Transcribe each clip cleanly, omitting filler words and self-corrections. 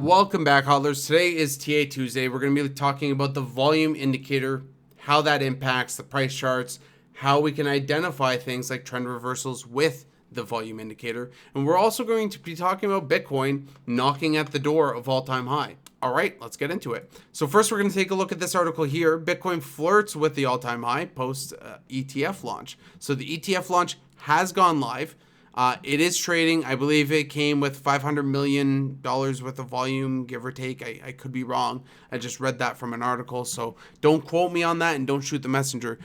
Welcome back, hodlers. Today is TA Tuesday. We're going to be talking about the volume indicator, how that impacts the price charts, how we can identify things like trend reversals with the volume indicator. And we're also going to be talking about Bitcoin knocking at the door of all-time high. All right, let's get into it. So first, we're going to take a look at this article here. Bitcoin flirts with the all-time high post ETF launch. So the ETF launch has gone live. It is trading. I believe it came with $500 million worth of volume, give or take. I could be wrong. I just read that from an article, so don't quote me on that and don't shoot the messenger.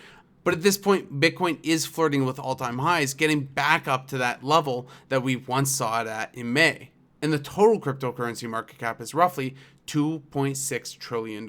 But at this point, Bitcoin is flirting with all-time highs, getting back up to that level that we once saw it at in May. And the total cryptocurrency market cap is roughly $2.6 trillion.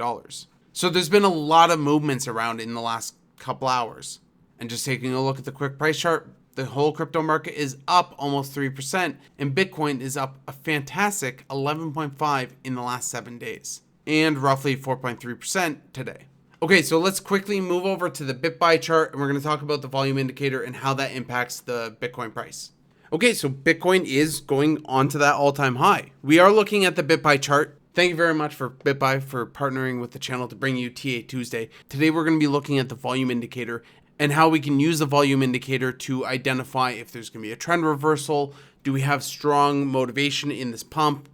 So there's been a lot of movements around in the last couple hours. And just taking a look at the quick price chart, the whole crypto market is up almost 3%, and Bitcoin is up a fantastic 11.5% in the last 7 days, and roughly 4.3% today. Okay, so let's quickly move over to the BitBuy chart, and we're going to talk about the volume indicator and how that impacts the Bitcoin price. Okay, so Bitcoin is going on to that all-time high. We are looking at the BitBuy chart. Thank you very much for BitBuy for partnering with the channel to bring you TA Tuesday. Today we're going to be looking at the volume indicator and how we can use the volume indicator to identify if there's going to be a trend reversal, do we have strong motivation in this pump,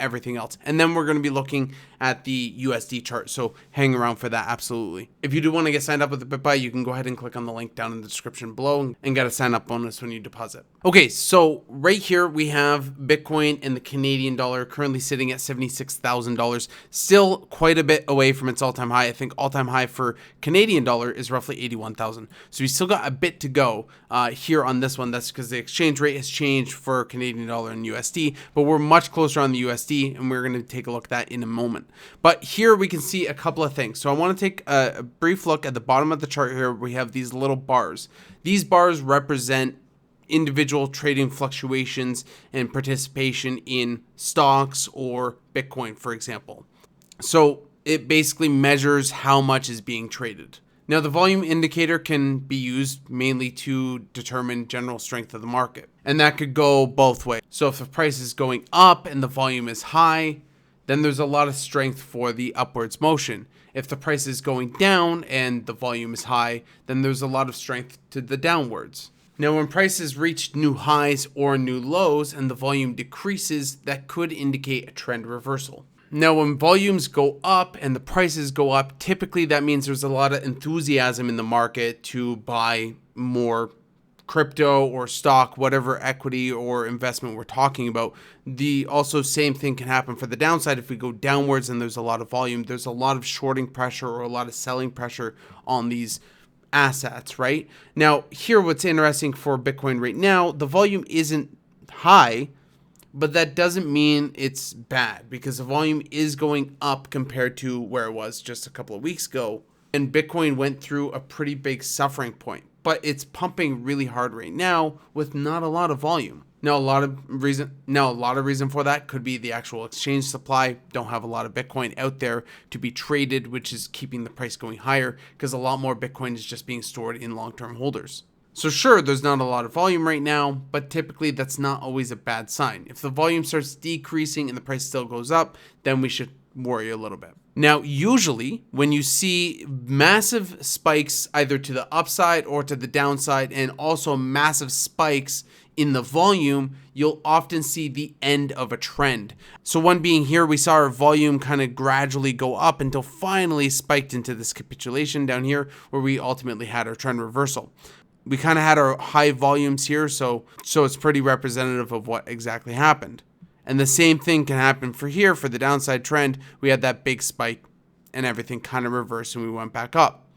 everything else. And then we're going to be looking at the USD chart, so hang around for that, absolutely. If you do want to get signed up with the BitBuy, you can go ahead and click on the link down in the description below and get a sign up bonus when you deposit. Okay, so right here we have Bitcoin and the Canadian dollar currently sitting at $76,000, still quite a bit away from its all-time high. I think all-time high for Canadian dollar is roughly 81,000. So we still got a bit to go here on this one. That's because the exchange rate has changed for Canadian dollar and USD, but we're much closer on the USD, and we're going to take a look at that in a moment. But here we can see a couple of things. So I want to take a brief look at the bottom of the chart here. We have these little bars. These bars represent individual trading fluctuations and participation in stocks or Bitcoin, for example. So it basically measures how much is being traded. Now, the volume indicator can be used mainly to determine general strength of the market, and that could go both ways. So if the price is going up and the volume is high, then there's a lot of strength for the upwards motion. If the price is going down and the volume is high, then there's a lot of strength to the downwards. Now, when prices reach new highs or new lows and the volume decreases, that could indicate a trend reversal. Now, when volumes go up and the prices go up, typically that means there's a lot of enthusiasm in the market to buy more crypto or stock, whatever equity or investment we're talking about. The also same thing can happen for the downside. If we go downwards and there's a lot of volume, there's a lot of shorting pressure or a lot of selling pressure on these assets, right? Now, here what's interesting for Bitcoin right now, the volume isn't high, but that doesn't mean it's bad because the volume is going up compared to where it was just a couple of weeks ago. And Bitcoin went through a pretty big suffering point, but it's pumping really hard right now with not a lot of volume. Now, a lot of reason for that could be the actual exchange supply. Don't have a lot of Bitcoin out there to be traded, which is keeping the price going higher because a lot more Bitcoin is just being stored in long-term holders. So sure, there's not a lot of volume right now, but typically that's not always a bad sign. If the volume starts decreasing and the price still goes up, then we should worry a little bit. Now, usually when you see massive spikes either to the upside or to the downside, and also massive spikes in the volume, you'll often see the end of a trend. So one being here, we saw our volume kind of gradually go up until finally spiked into this capitulation down here where we ultimately had our trend reversal. We kind of had our high volumes here, so it's pretty representative of what exactly happened. And the same thing can happen for here for the downside trend. We had that big spike and everything kind of reversed and we went back up.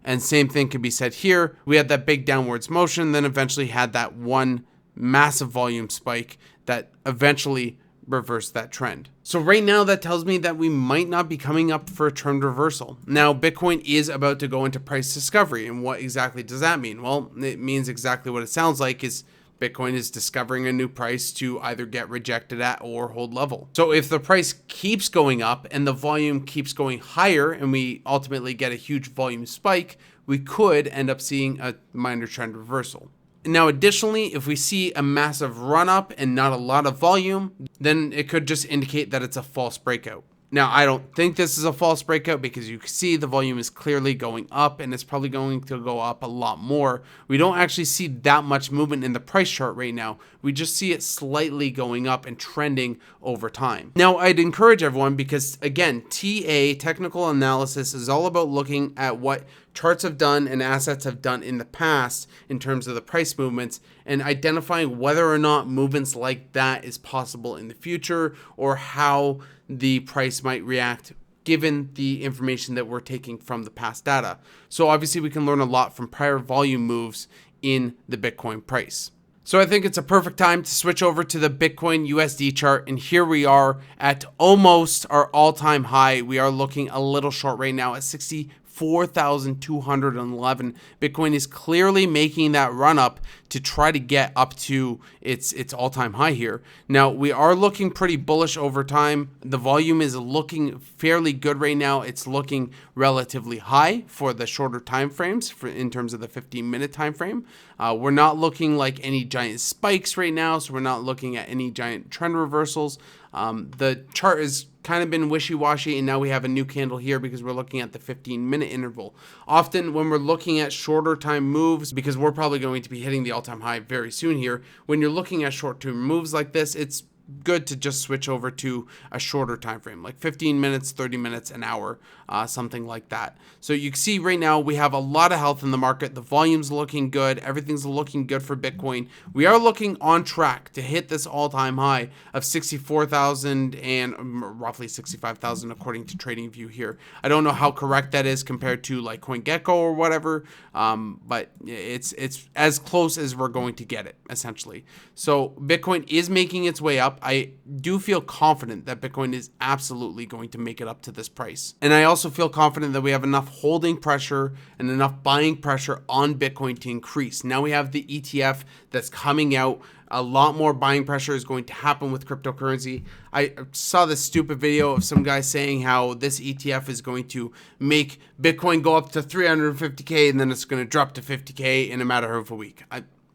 And same thing can be said here. We had that big downwards motion, then eventually had that one massive volume spike that eventually reversed that trend. So right now that tells me that we might not be coming up for a trend reversal. Now, Bitcoin is about to go into price discovery. And what exactly does that mean? Well, it means exactly what it sounds like, is Bitcoin is discovering a new price to either get rejected at or hold level. So if the price keeps going up and the volume keeps going higher and we ultimately get a huge volume spike, we could end up seeing a minor trend reversal. Now, additionally, if we see a massive run up and not a lot of volume, then it could just indicate that it's a false breakout. Now, I don't think this is a false breakout because you can see the volume is clearly going up and it's probably going to go up a lot more. We don't actually see that much movement in the price chart right now. We just see it slightly going up and trending over time. Now, I'd encourage everyone because, again, TA, technical analysis, is all about looking at what charts have done and assets have done in the past in terms of the price movements and identifying whether or not movements like that is possible in the future or how the price might react given the information that we're taking from the past data. So obviously we can learn a lot from prior volume moves in the Bitcoin price. So I think it's a perfect time to switch over to the Bitcoin USD chart. And here we are at almost our all-time high. We are looking a little short right now at 64,211. Bitcoin is clearly making that run up to try to get up to its all-time high here. Now, we are looking pretty bullish over time. The volume is looking fairly good right now. It's looking relatively high for the shorter time frames in terms of the 15-minute time frame. We're not looking like any giant spikes right now, so we're not looking at any giant trend reversals. The chart has kind of been wishy-washy, and now we have a new candle here because we're looking at the 15-minute interval. Often when we're looking at shorter time moves, because we're probably going to be hitting the all-time high very soon here, when you're looking at short-term moves like this, it's good to just switch over to a shorter time frame, like 15 minutes, 30 minutes, an hour, something like that. So you can see right now we have a lot of health in the market. The volume's looking good. Everything's looking good for Bitcoin. We are looking on track to hit this all-time high of 64,000 and roughly 65,000 according to TradingView here. I don't know how correct that is compared to like CoinGecko or whatever, but it's as close as we're going to get it, essentially. So Bitcoin is making its way up. I do feel confident that Bitcoin is absolutely going to make it up to this price. And I also feel confident that we have enough holding pressure and enough buying pressure on Bitcoin to increase. Now we have the ETF that's coming out. A lot more buying pressure is going to happen with cryptocurrency. I saw this stupid video of some guy saying how this ETF is going to make Bitcoin go up to 350K and then it's going to drop to 50K in a matter of a week.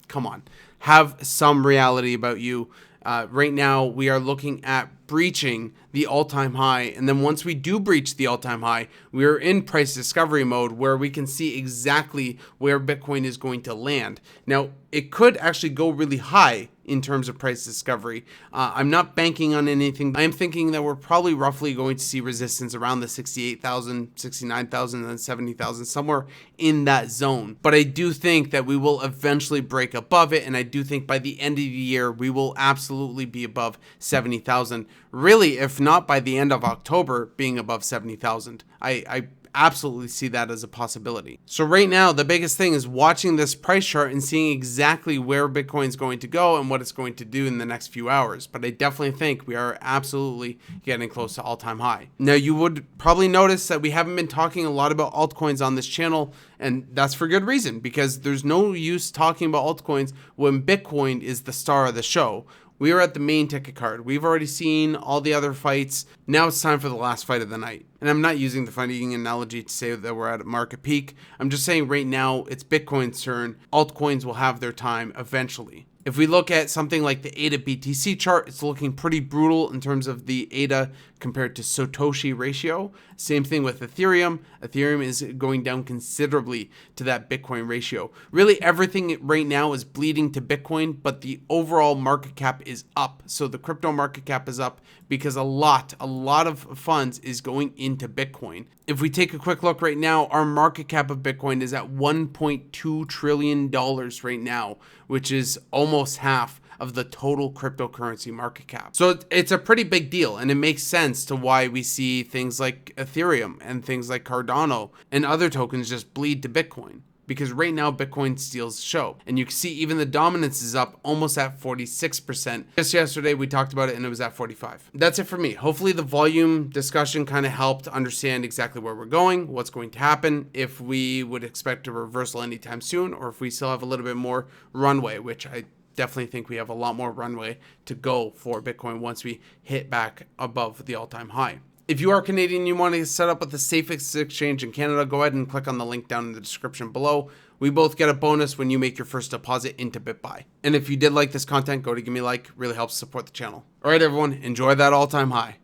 Come on, have some reality about you. Right now, we are looking at breaching the all-time high. And then once we do breach the all-time high, we are in price discovery mode where we can see exactly where Bitcoin is going to land. Now, it could actually go really high in terms of price discovery. I'm not banking on anything. I'm thinking that we're probably roughly going to see resistance around the 68,000, 69,000, and 70,000, somewhere in that zone. But I do think that we will eventually break above it. And I do think by the end of the year, we will absolutely be above 70,000. Really, if not by the end of October, being above 70,000. I absolutely see that as a possibility. So right now, the biggest thing is watching this price chart and seeing exactly where Bitcoin is going to go and what it's going to do in the next few hours. But I definitely think we are absolutely getting close to all-time high. Now, you would probably notice that we haven't been talking a lot about altcoins on this channel, and that's for good reason, because there's no use talking about altcoins when Bitcoin is the star of the show. We are at the main ticket card. We've already seen all the other fights. Now it's time for the last fight of the night. And I'm not using the fighting analogy to say that we're at a market peak. I'm just saying right now it's Bitcoin's turn. Altcoins will have their time eventually. If we look at something like the ADA BTC chart, it's looking pretty brutal in terms of the ADA compared to Satoshi ratio. Same thing with Ethereum. Ethereum is going down considerably to that Bitcoin ratio. Really, everything right now is bleeding to Bitcoin, but the overall market cap is up. So the crypto market cap is up because a lot of funds is going into Bitcoin. If we take a quick look right now, our market cap of Bitcoin is at $1.2 trillion right now, which is almost half of the total cryptocurrency market cap. So it's a pretty big deal, and it makes sense to why we see things like Ethereum and things like Cardano and other tokens just bleed to Bitcoin. Because right now Bitcoin steals the show. And you can see even the dominance is up almost at 46%. Just yesterday we talked about it and it was at 45. That's it for me. Hopefully the volume discussion kind of helped understand exactly where we're going, what's going to happen, if we would expect a reversal anytime soon, or if we still have a little bit more runway, which I definitely think we have a lot more runway to go for Bitcoin once we hit back above the all-time high. If you are Canadian and you want to set up with the safest exchange in Canada, go ahead and click on the link down in the description below. We both get a bonus when you make your first deposit into BitBuy. And if you did like this content, go to give me a like. Really helps support the channel. All right, everyone, enjoy that all-time high.